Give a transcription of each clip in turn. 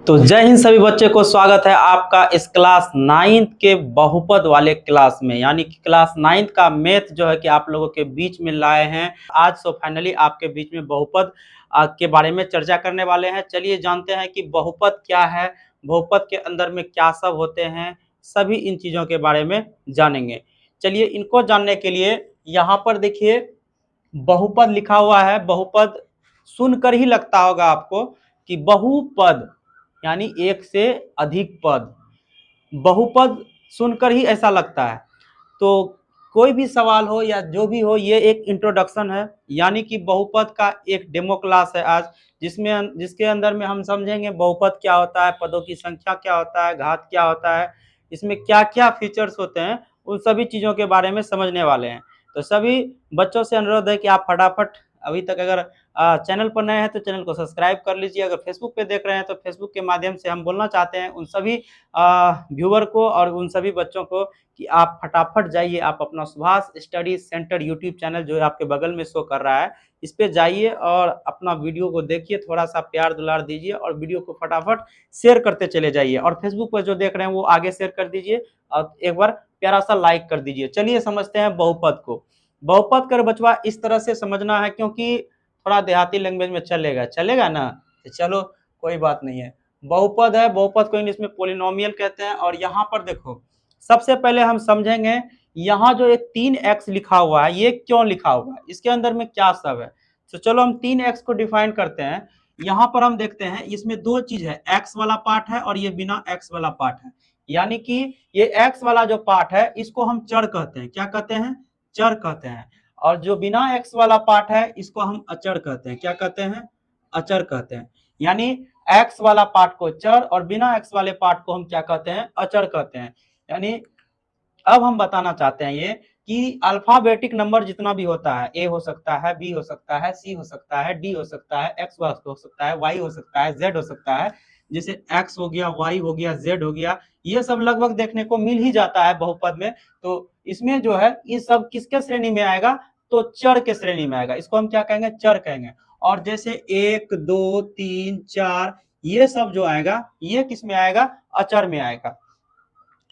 तो जय हिंद सभी बच्चे को स्वागत है आपका इस क्लास 9th के बहुपद वाले क्लास में, यानी कि क्लास 9th का मैथ जो है कि आप लोगों के बीच में लाए हैं आज। सो फाइनली आपके बीच में बहुपद के बारे में चर्चा करने वाले हैं। चलिए जानते हैं कि बहुपद क्या है, बहुपद के अंदर में क्या सब होते हैं, सभी इन चीज़ों के बारे में जानेंगे। चलिए इनको जानने के लिए यहाँ पर देखिए बहुपद लिखा हुआ है। बहुपद सुनकर ही लगता होगा आपको कि बहुपद यानी एक से अधिक पद, बहुपद सुनकर ही ऐसा लगता है। तो कोई भी सवाल हो या जो भी हो, ये एक इंट्रोडक्शन है, यानी कि बहुपद का एक डेमो क्लास है आज, जिसके अंदर में हम समझेंगे बहुपद क्या होता है, पदों की संख्या क्या होता है, घात क्या होता है, इसमें क्या क्या फीचर्स होते हैं, उन सभी चीज़ों के बारे में समझने वाले हैं। तो सभी बच्चों से अनुरोध है कि आप फटाफट, अभी तक अगर चैनल पर नए हैं तो चैनल को सब्सक्राइब कर लीजिए। अगर फेसबुक पे देख रहे हैं तो फेसबुक के माध्यम से हम बोलना चाहते हैं उन सभी व्यूअर को और उन सभी बच्चों को कि आप फटाफट जाइए, आप अपना Subhash study centre YouTube channel जो है आपके बगल में शो कर रहा है, इस पे जाइए और अपना वीडियो को देखिए, थोड़ा सा प्यार दुलार दीजिए और वीडियो को फटाफट शेयर करते चले जाइए। और फेसबुक पर जो देख रहे हैं वो आगे शेयर कर दीजिए और एक बार प्यारा सा लाइक कर दीजिए। चलिए समझते हैं बहुपद को। बहुपद कर बचवा इस तरह से समझना है, क्योंकि थोड़ा देहाती लैंग्वेज में चलेगा ना, तो चलो कोई बात नहीं है। बहुपद है, बहुपद को इंग्लिश में पोलिनोमियल कहते हैं। और यहाँ पर देखो, सबसे पहले हम समझेंगे यहाँ जो एक 3x लिखा हुआ है, ये क्यों लिखा हुआ है, इसके अंदर में क्या सब है। तो चलो हम 3x को डिफाइन करते हैं। यहाँ पर हम देखते हैं इसमें दो चीज है, x वाला पार्ट है और ये बिना x वाला पार्ट है। यानी कि ये x वाला जो पार्ट है इसको हम चर कहते हैं। क्या कहते हैं? चर कहते हैं। और जो बिना x वाला पार्ट है इसको हम अचर कहते हैं। क्या कहते हैं? अचर कहते हैं। यानी x वाला पार्ट को चर और बिना x वाले पार्ट को हम क्या कहते हैं? अचर कहते हैं। यानी अब हम बताना चाहते हैं ये कि अल्फाबेटिक नंबर जितना भी होता है, a हो सकता है, b हो सकता है, c हो सकता है, d हो सकता है, x हो सकता है, y हो सकता है, z हो सकता है, जैसे x हो गया, y हो गया, z हो गया, ये सब लगभग देखने को मिल ही जाता है बहुपद में। तो इसमें जो है ये सब किसके श्रेणी में आएगा? तो चर के श्रेणी में आएगा। इसको हम क्या कहेंगे? चर कहेंगे। और जैसे 1 2 3 4 ये सब जो आएगा ये किस में आएगा? अचर में आएगा।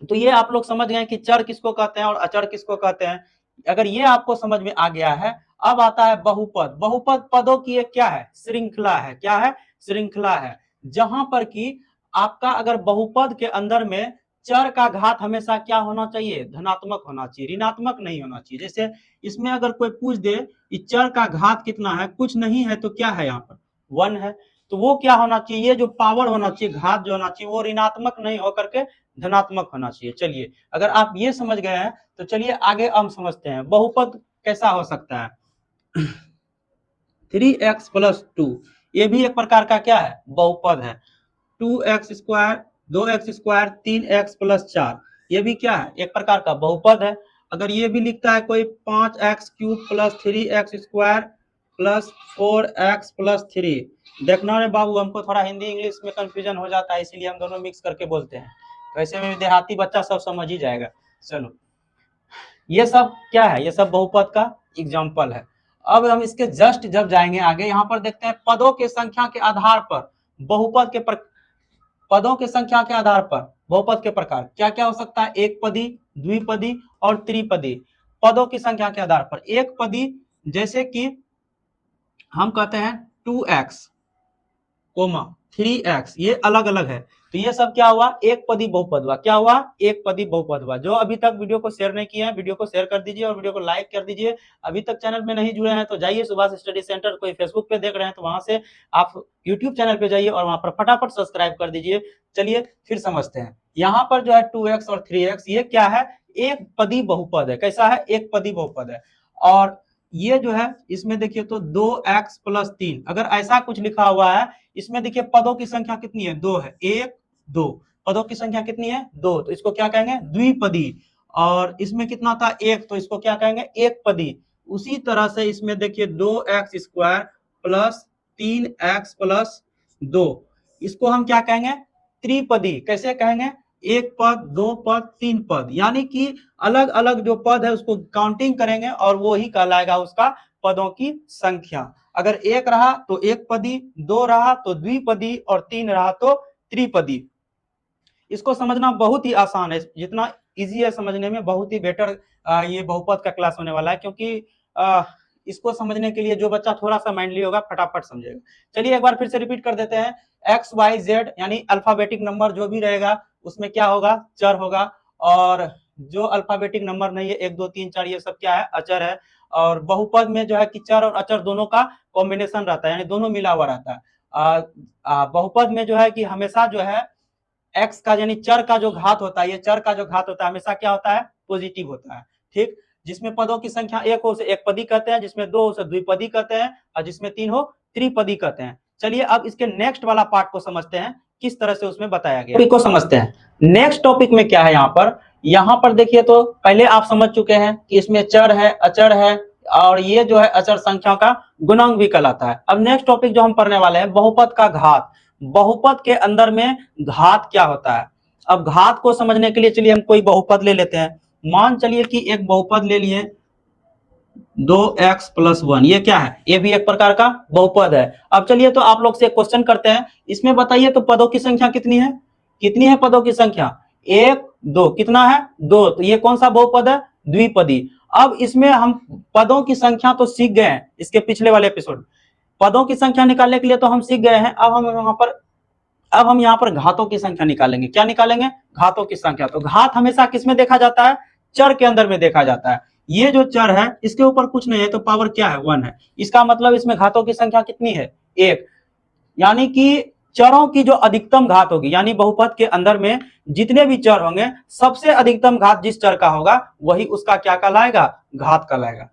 तो ये आप लोग समझ गए कि चर किसको कहते हैं और अचर किसको कहते हैं। अगर ये आपको समझ में आ गया है, अब आता है बहुपद। बहुपद पदों की एक क्या है? श्रृंखला है। क्या है? श्रृंखला है। जहां पर कि आपका अगर बहुपद के अंदर में चर का घात हमेशा क्या होना चाहिए? धनात्मक होना चाहिए, ऋणात्मक नहीं होना चाहिए। जैसे इसमें अगर कोई पूछ दे कि चर का घात कितना है, कुछ नहीं है, तो क्या है यहाँ पर? 1 है। तो वो क्या होना चाहिए? ये जो पावर होना चाहिए, घात जो होना चाहिए, वो ऋणात्मक नहीं होकर के धनात्मक होना चाहिए। चलिए अगर आप ये समझ गए हैं तो चलिए आगे हम समझते हैं बहुपद कैसा हो सकता है। 3x प्लस 2 ये भी एक प्रकार का क्या है? बहुपद है। 2x square, 2x square, 3x plus 4 ये भी क्या है? एक प्रकार का बहुपद है। अगर ये भी लिखता है कोई 5x cube plus 3x square plus 4x plus 3, देखना रे बाबू, हमको थोड़ा हिंदी इंग्लिश में कंफ्यूजन हो जाता है, इसीलिए हम दोनों मिक्स करके बोलते हैं। वैसे में देहाती बच्चा सब समझ ही जाएगा। चलो ये सब क्या है? ये सब बहुपद का एग्जाम्पल है। अब हम इसके जस्ट जब जाएंगे आगे, यहाँ पर देखते हैं पदों के संख्या के आधार पर बहुपद के पदों के संख्या के आधार पर बहुपद के प्रकार क्या क्या हो सकता है? एक पदी, द्विपदी और त्रिपदी। पदों की संख्या के आधार पर एक पदी, जैसे कि हम कहते हैं 2x, 3x, ये अलग अलग है। तो ये सब क्या हुआ? एक पदी बहुपद हुआ। क्या हुआ? एक पदी बहुपद हुआ। जो अभी तक वीडियो को शेयर नहीं किए हैं, वीडियो को शेयर कर दीजिए और वीडियो को लाइक कर दीजिए। अभी तक चैनल में नहीं जुड़े हैं तो जाइए सुभाष स्टडी सेंटर, कोई फेसबुक पे देख रहे हैं तो वहां से आप यूट्यूब चैनल पे जाइए और वहां पर फटाफट सब्सक्राइब कर दीजिए। चलिए फिर समझते हैं। यहाँ पर जो है 2x और 3x ये क्या है? एक पदी बहुपद है। कैसा है? एक पदी बहुपद है। और ये जो है इसमें देखिए तो 2x प्लस 3, अगर ऐसा कुछ लिखा हुआ है, इसमें देखिए पदों की संख्या कितनी है? 2 है। 1 2 पदों की संख्या कितनी है? 2, तो इसको क्या कहेंगे? द्विपदी। और इसमें कितना था? 1, तो इसको क्या कहेंगे? एक पदी। उसी तरह से इसमें देखिए 2x square plus 3x plus 2, इसको हम क्या कहेंगे? त्रिपदी। कैसे कहेंगे? एक पद, दो पद, तीन पद, यानी कि अलग अलग जो पद है उसको काउंटिंग करेंगे और वो ही कहलाएगा उसका पदों की संख्या। अगर एक रहा तो एक पदी, दो रहा तो द्विपदी और तीन रहा तो त्रिपदी। इसको समझना बहुत ही आसान है, जितना इजी है समझने में बहुत ही बेटर ये बहुपद का क्लास होने वाला है, क्योंकि इसको समझने के लिए जो बच्चा थोड़ा सा माइंडली होगा फटाफट समझेगा। चलिए एक बार फिर से रिपीट कर देते हैं। एक्स वाई जेड यानी अल्फाबेटिक नंबर जो भी रहेगा उसमें क्या होगा, चर होगा, और जो अल्फाबेटिक नंबर नहीं है 1 2 3 4 ये सब क्या है, अचर है। और बहुपद में जो है कि चर और अचर दोनों का कॉम्बिनेशन रहता है, यानी दोनों मिला हुआ रहता है। बहुपद में जो है कि हमेशा जो है एक्स का यानी चर का जो घात होता है, ये चर का जो घात होता है हमेशा क्या होता है, पॉजिटिव होता है। ठीक, जिसमें पदों की संख्या एक हो उसे एक पदी कहते हैं, जिसमें दो उसे द्विपदी कहते हैं, और जिसमें तीन हो त्रिपदी कहते हैं। चलिए अब इसके नेक्स्ट वाला पार्ट को समझते हैं, किस तरह से उसमें बताया गया को समझते हैं। नेक्स्ट टॉपिक में क्या है यहाँ पर देखिए, तो पहले आप समझ चुके हैं कि इसमें चर है, अचर है, और ये जो है अचर संख्या का गुणांक भी कहलाता है। अब नेक्स्ट टॉपिक जो हम पढ़ने वाले हैं, बहुपद का घात। बहुपद के अंदर में घात क्या होता है। अब घात को समझने के लिए चलिए हम कोई बहुपद ले लेते हैं। मान चलिए कि एक बहुपद ले लिए 2x+1, ये क्या है, ये भी एक प्रकार का बहुपद है। अब चलिए तो आप लोग से एक क्वेश्चन करते हैं, इसमें बताइए तो पदों की संख्या कितनी है, कितनी है पदों की संख्या, 1 2, कितना है 2, तो ये कौन सा बहुपद है, द्विपदी। अब इसमें हम पदों की संख्या तो सीख गए हैं, इसके पिछले वाले एपिसोड पदों की संख्या निकालने के लिए तो हम सीख गए हैं। अब हम यहाँ पर घातों की संख्या निकालेंगे। क्या निकालेंगे, घातों की संख्या। तो घात हमेशा किस में देखा जाता है, चर के अंदर में देखा जाता है। ये जो चर है इसके ऊपर कुछ नहीं है, तो पावर क्या है, 1 है। इसका मतलब इसमें घातों की संख्या कितनी है, 1। यानी कि चरों की जो अधिकतम घात होगी, यानी बहुपद के अंदर में जितने भी चर होंगे सबसे अधिकतम घात जिस चर का होगा वही उसका क्या कहलाएगा, घात कहलाएगा।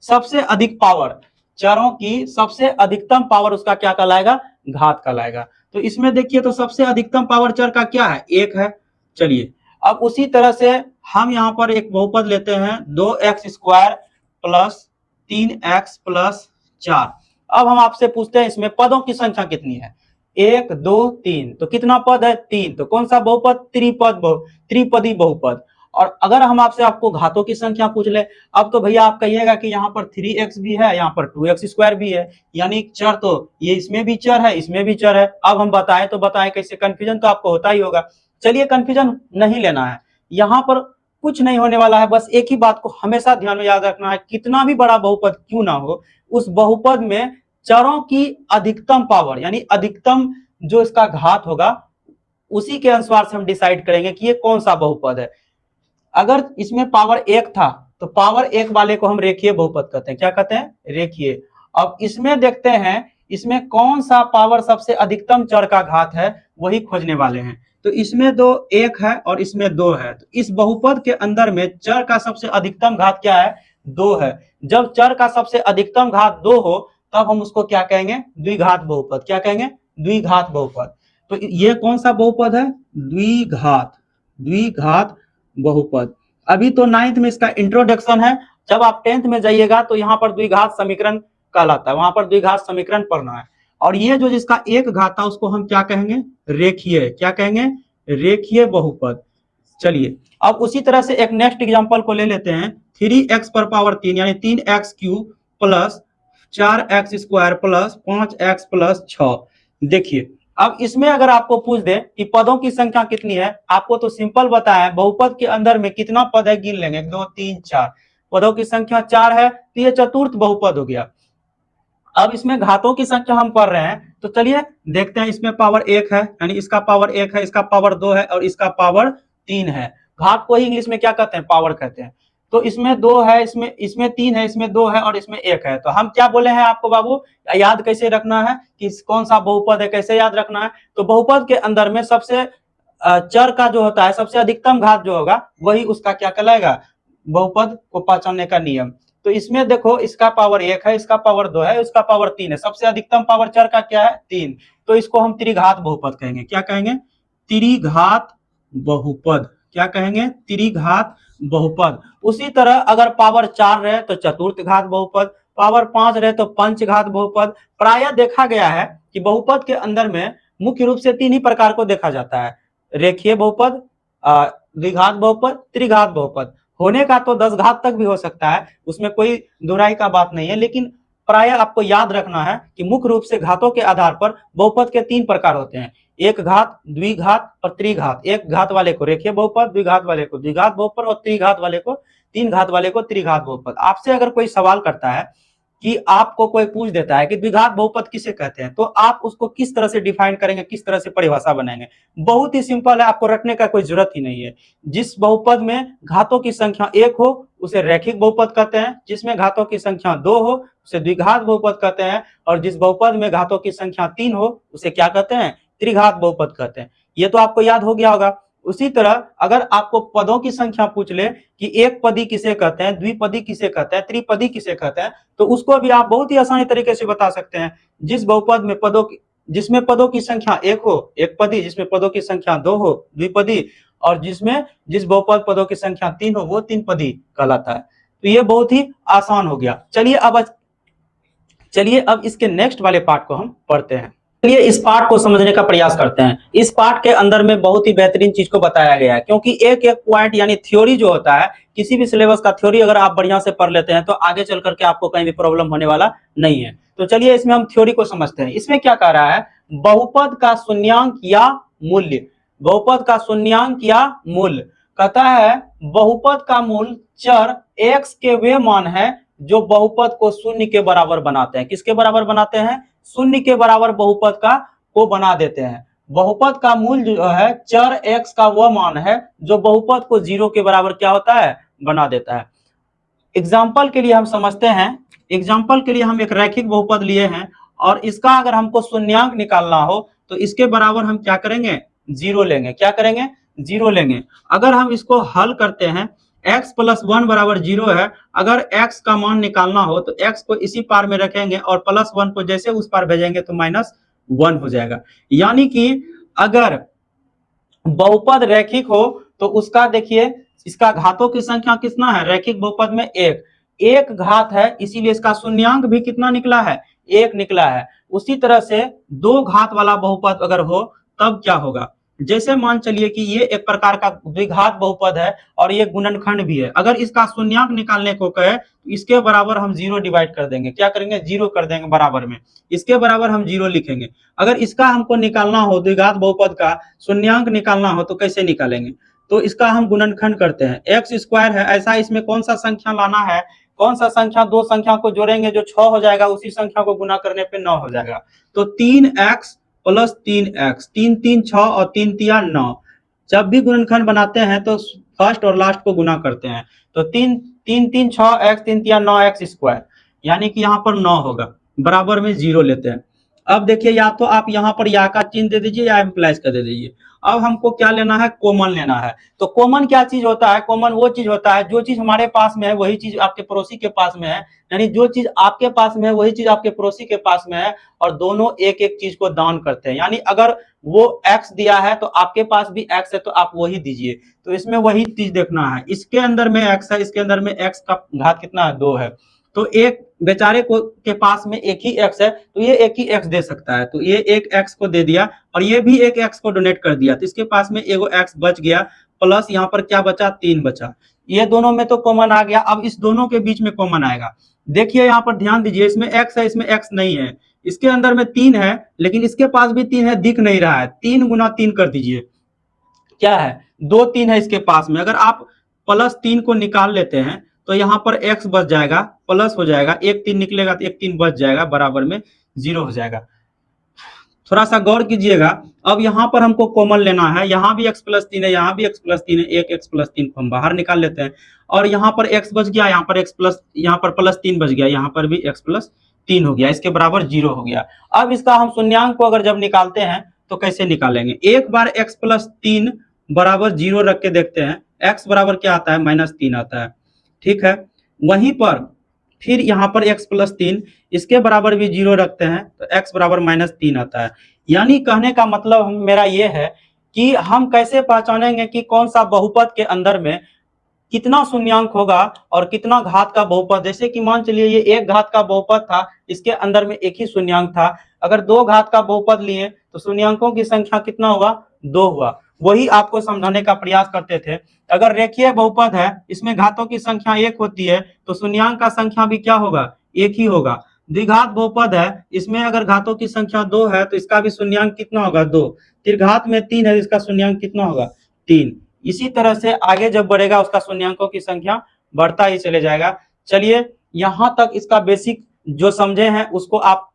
सबसे अधिक पावर, चरों की सबसे अधिकतम पावर उसका क्या कहलाएगा, घात कहलाएगा। तो इसमें देखिए तो सबसे अधिकतम पावर चर का क्या है, 1 है। चलिए अब उसी तरह से हम यहाँ पर एक बहुपद लेते हैं 2x² + 3x+4। अब हम आपसे पूछते हैं इसमें पदों की संख्या कितनी है, 1 2 3, तो कितना पद है, 3, तो कौन सा बहुपद, त्रिपदी बहुपद। और अगर हम आपको घातों की संख्या पूछ ले, अब तो भैया आप कहिएगा कि यहाँ पर 3x भी है, यहाँ पर 2x² भी है, यानी चर तो ये इसमें भी चर है, इसमें भी चर है। अब हम बताएं तो बताएं कैसे, कंफ्यूजन तो आपको होता ही होगा। चलिए कंफ्यूजन नहीं लेना है, यहाँ पर कुछ नहीं होने वाला है। बस एक ही बात को हमेशा ध्यान में याद रखना है, कितना भी बड़ा बहुपद क्यों ना हो, उस बहुपद में चरों की अधिकतम पावर यानी अधिकतम जो इसका घात होगा उसी के अनुसार से हम डिसाइड करेंगे कि ये कौन सा बहुपद है। अगर इसमें पावर 1 था तो पावर 1 वाले को हम रेखीय बहुपद कहते हैं। क्या कहते हैं, रेखीय। अब इसमें देखते हैं इसमें कौन सा पावर सबसे अधिकतम चर का घात है, वही खोजने वाले हैं। तो इसमें 1 है और इसमें 2 है, तो इस बहुपद के अंदर में चर का सबसे अधिकतम घात क्या है, 2 है। जब चर का सबसे अधिकतम घात 2 हो तब हम उसको क्या कहेंगे, द्विघात बहुपद। क्या कहेंगे, द्विघात बहुपद। तो ये कौन सा बहुपद है, द्विघात बहुपद। अभी तो 9th में इसका इंट्रोडक्शन है, जब आप 10th में जाइएगा तो यहाँ पर द्विघात समीकरण कहलाता है, वहां पर द्विघात समीकरण पढ़ना है। और ये जो जिसका एक घात था उसको हम क्या कहेंगे, रेखीय। क्या कहेंगे, रेखीय बहुपद। चलिए अब उसी तरह से एक नेक्स्ट एग्जांपल को ले लेते हैं, 3x⁻³ यानी 3x³ + 4x² + 5x+6। देखिए अब इसमें अगर आपको पूछ दे कि पदों की संख्या कितनी है, आपको तो सिंपल बताया बहुपद के अंदर में कितना पद है, गिन लेंगे 1 2 3 4, पदों की संख्या 4 है, तो ये चतुर्थ बहुपद हो गया। अब इसमें घातों की संख्या हम पढ़ रहे हैं, तो चलिए देखते हैं। इसमें पावर 1 है यानी इसका पावर 1 है, इसका पावर 2 है और इसका पावर 3 है। घात को ही इंग्लिश में क्या कहते हैं, पावर कहते हैं। तो इसमें 2 है, इसमें 3 है, इसमें 2 है और इसमें 1 है। तो हम क्या बोले हैं आपको बाबू, याद कैसे रखना है कि कौन सा बहुपद है, कैसे याद रखना है। तो बहुपद के अंदर में सबसे चर का जो होता है सबसे अधिकतम घात जो होगा वही उसका क्या कहलाएगा, बहुपद को पहचानने का नियम। तो इसमें देखो इसका पावर 1 है, इसका पावर 2 है, इसका पावर 3 है, सबसे अधिकतम पावर चर का क्या है, 3। तो इसको हम त्रिघात बहुपद कहेंगे। क्या कहेंगे, त्रिघात बहुपद। क्या कहेंगे, त्रिघात बहुपद। उसी तरह अगर पावर 4 रहे तो चतुर्थ घात बहुपद, पावर 5 रहे तो पंचघात बहुपद। प्रायः देखा गया है कि बहुपद के अंदर में मुख्य रूप से 3 ही प्रकार को देखा जाता है, रेखीय बहुपद, द्विघात बहुपद, त्रिघात बहुपद। होने का तो 10 घात तक भी हो सकता है, उसमें कोई दुराई का बात नहीं है, लेकिन प्राय आपको याद रखना है कि मुख्य रूप से घातों के आधार पर बहुपद के 3 प्रकार होते हैं, एक घात, द्विघात और त्रिघात। एक घात वाले को रेखीय बहुपद, द्विघात वाले को द्विघात बहुपद और त्रिघात वाले को तीन घात वाले को त्रिघात बहुपद। आपसे अगर कोई सवाल करता है कि आपको कोई पूछ देता है कि द्विघात बहुपद किसे कहते हैं, तो आप उसको किस तरह से डिफाइन करेंगे, किस तरह से परिभाषा बनाएंगे? बहुत ही सिंपल है, आपको रटने का कोई जरूरत ही नहीं है। जिस बहुपद में घातों की संख्या 1 हो उसे रैखिक बहुपद कहते हैं, जिसमें घातों की संख्या 2 हो उसे द्विघात बहुपद कहते हैं, और जिस बहुपद में घातों की संख्या 3 हो उसे क्या कहते हैं? त्रिघात बहुपद कहते हैं। ये तो आपको याद हो गया होगा। उसी तरह अगर आपको पदों की संख्या पूछ ले कि एक पदी किसे कहते हैं, द्विपदी किसे कहते हैं, त्रिपदी किसे कहते हैं, तो उसको भी आप बहुत ही आसानी तरीके से बता सकते हैं। जिस बहुपद में जिसमें पदों की संख्या 1 हो एक पदी, जिसमें पदों की संख्या 2 हो द्विपदी, और जिस बहुपद पदों की संख्या 3 हो वो तीन पदी कहलाता है। तो ये बहुत ही आसान हो गया। चलिए अब इसके नेक्स्ट वाले पार्ट को हम पढ़ते हैं। चलिए इस पार्ट को समझने का प्रयास करते हैं। इस पार्ट के अंदर में बहुत ही बेहतरीन चीज को बताया गया है, क्योंकि एक एक पॉइंट यानी थ्योरी जो होता है, किसी भी सिलेबस का थ्योरी अगर आप बढ़िया से पढ़ लेते हैं तो आगे चल करके आपको कहीं भी प्रॉब्लम होने वाला नहीं है। तो चलिए इसमें हम थ्योरी को समझते हैं। इसमें क्या कह रहा है? बहुपद का शून्यांक या मूल्य। बहुपद का शून्यांक या मूल्य कहता है बहुपद का मूल चर x के वे मान है जो बहुपद को शून्य के बराबर बनाते हैं। किसके बराबर बनाते हैं? शून्य के बराबर बहुपद को बना देते हैं। बहुपद का मूल जो है चर x का वह मान है जो बहुपद को 0 के बराबर क्या होता है? बना देता है। एग्जाम्पल के लिए हम समझते हैं, एग्जाम्पल के लिए हम एक रैखिक बहुपद लिए हैं और इसका अगर हमको शून्यांक निकालना हो तो इसके बराबर हम क्या करेंगे? 0 लेंगे। क्या करेंगे? 0 लेंगे। अगर हम इसको हल करते हैं, x प्लस 1 बराबर 0 है। अगर x का मान निकालना हो तो x को इसी पार में रखेंगे और प्लस 1 को जैसे उस पार भेजेंगे तो -1 हो जाएगा। यानी कि अगर बहुपद रैखिक हो तो उसका देखिए इसका घातों की संख्या कितना है? रैखिक बहुपद में एक घात है, इसीलिए इसका शून्यांक भी कितना निकला है? 1 निकला है। उसी तरह से 2 घात वाला बहुपद अगर हो तब क्या होगा? जैसे मान चलिए कि ये एक प्रकार का द्विघात बहुपद है और ये गुणनखंड भी है। अगर इसका शून्यांक निकालने को कहे तो इसके बराबर हम 0 डिवाइड कर देंगे। क्या करेंगे? 0 कर देंगे बराबर में। इसके बराबर हम 0 लिखेंगे। अगर इसका हमको निकालना हो, द्विघात बहुपद का शून्यांक निकालना हो तो कैसे निकालेंगे? तो इसका हम गुणनखंड करते हैं। एक्स स्क्वायर है, ऐसा इसमें कौन सा संख्या लाना है? कौन सा संख्या? दो संख्या को जोड़ेंगे जो 6 हो जाएगा, उसी संख्या को गुना करने पे 9 हो जाएगा। तो 3x प्लस 3x, 3 3 6 और 3 तिया 9। जब भी गुणनखंड बनाते हैं तो फर्स्ट और लास्ट को गुना करते हैं। तो 3 3 3 6x, 3 तिया 9x स्क्वायर, यानी कि यहाँ पर 9 होगा, बराबर में 0 लेते हैं। अब देखिए या तो आप यहाँ पर या का चिन्ह दे दीजिए या एम्प्लाइज का दे दीजिए। अब हमको क्या लेना है? कॉमन लेना है। तो कॉमन क्या चीज होता है? कॉमन वो चीज होता है जो चीज हमारे पास में है वही चीज आपके पड़ोसी के पास में है, यानी जो चीज आपके पास में है वही चीज आपके पड़ोसी के पास में है, और दोनों एक एक चीज को दान करते हैं। यानी अगर वो x दिया है तो आपके पास भी x है तो आप वही दीजिए। तो इसमें वही चीज देखना है, इसके अंदर में x है, इसके अंदर में x का घात कितना है? 2 है। तो एक बेचारे को के पास में एक ही x है तो ये एक ही x दे सकता है, तो ये एक x को दे दिया और ये भी एक x को डोनेट कर दिया, तो इसके पास में एगो x बच गया, प्लस यहाँ पर क्या बचा? 3 बचा। ये दोनों में तो कॉमन आ गया। अब इस दोनों के बीच में कॉमन आएगा। देखिए यहाँ पर ध्यान दीजिए, इसमें x है, इसमें x नहीं है। इसके अंदर में 3 है लेकिन इसके पास भी 3 है, दिख नहीं रहा है। 3 गुना 3 कर दीजिए, क्या है? 2 3 है इसके पास में। अगर आप प्लस 3 को निकाल लेते हैं तो यहाँ पर x बच जाएगा, प्लस हो जाएगा, 1 3 निकलेगा तो 1 3 बच जाएगा, बराबर में 0 हो जाएगा। थोड़ा सा गौर कीजिएगा। अब यहाँ पर हमको कॉमन लेना है, यहाँ भी x प्लस 3 है, यहाँ भी x प्लस 3 है, एक x प्लस 3 को हम बाहर निकाल लेते हैं और यहाँ पर x बच गया, यहाँ पर यहाँ पर प्लस 3 बच गया, यहाँ पर भी x प्लस 3 हो गया, इसके बराबर 0 हो गया। अब इसका हम शून्यांक को अगर जब निकालते हैं तो कैसे निकालेंगे? एक बार x प्लस 3 बराबर 0 रख के देखते हैं, x बराबर क्या आता है? -3 आता है। ठीक है, वहीं पर फिर यहाँ पर x प्लस 3 इसके बराबर भी 0 रखते हैं तो x बराबर -3 आता है। यानी कहने का मतलब मेरा ये है कि हम कैसे पहचानेंगे कि कौन सा बहुपद के अंदर में कितना शून्यांक होगा और कितना घात का बहुपद। जैसे कि मान चलिए ये एक घात का बहुपद था, इसके अंदर में एक ही शून्यांक था। अगर 2 घात का बहुपद लिए तो शून्यांकों की संख्या कितना होगा? 2 हुआ। वही आपको समझाने का प्रयास करते थे। अगर रेखीय बहुपद है, इसमें घातों की संख्या 1 होती है तो शून्यांक का संख्या भी क्या होगा? 1 ही होगा। द्विघात बहुपद है, इसमें अगर घातों की संख्या 2 है तो इसका भी शून्यांक कितना होगा 2। त्रिघात में 3 है, इसका शून्यांक कितना होगा 3। इसी तरह से आगे जब बढ़ेगा उसका शून्यांकों की संख्या बढ़ता ही चले जाएगा। चलिए यहाँ तक इसका बेसिक जो समझे हैं उसको आप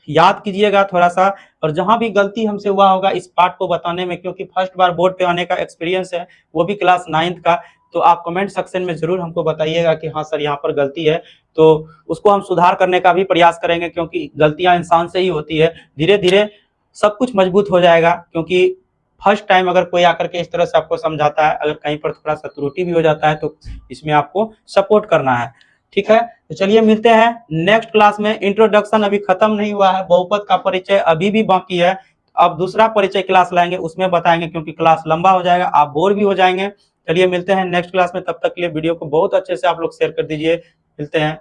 याद कीजिएगा थोड़ा सा, और जहां भी गलती हमसे हुआ होगा इस पार्ट को बताने में, क्योंकि फर्स्ट बार बोर्ड पे आने का एक्सपीरियंस है, वो भी क्लास 9th का, तो आप कमेंट सेक्शन में जरूर हमको बताइएगा कि हाँ सर यहाँ पर गलती है, तो उसको हम सुधार करने का भी प्रयास करेंगे, क्योंकि गलतियां इंसान से ही होती है। धीरे धीरे सब कुछ मजबूत हो जाएगा, क्योंकि फर्स्ट टाइम अगर कोई आकर के इस तरह से आपको समझाता है, अगर कहीं पर थोड़ा सा त्रुटि भी हो जाता है तो इसमें आपको सपोर्ट करना है। ठीक है, तो चलिए मिलते हैं नेक्स्ट क्लास में। इंट्रोडक्शन अभी खत्म नहीं हुआ है, बहुपद का परिचय अभी भी बाकी है। अब दूसरा परिचय क्लास लाएंगे, उसमें बताएंगे, क्योंकि क्लास लंबा हो जाएगा, आप बोर भी हो जाएंगे। चलिए मिलते हैं नेक्स्ट क्लास में, तब तक के लिए वीडियो को बहुत अच्छे से आप लोग शेयर कर दीजिए। मिलते हैं।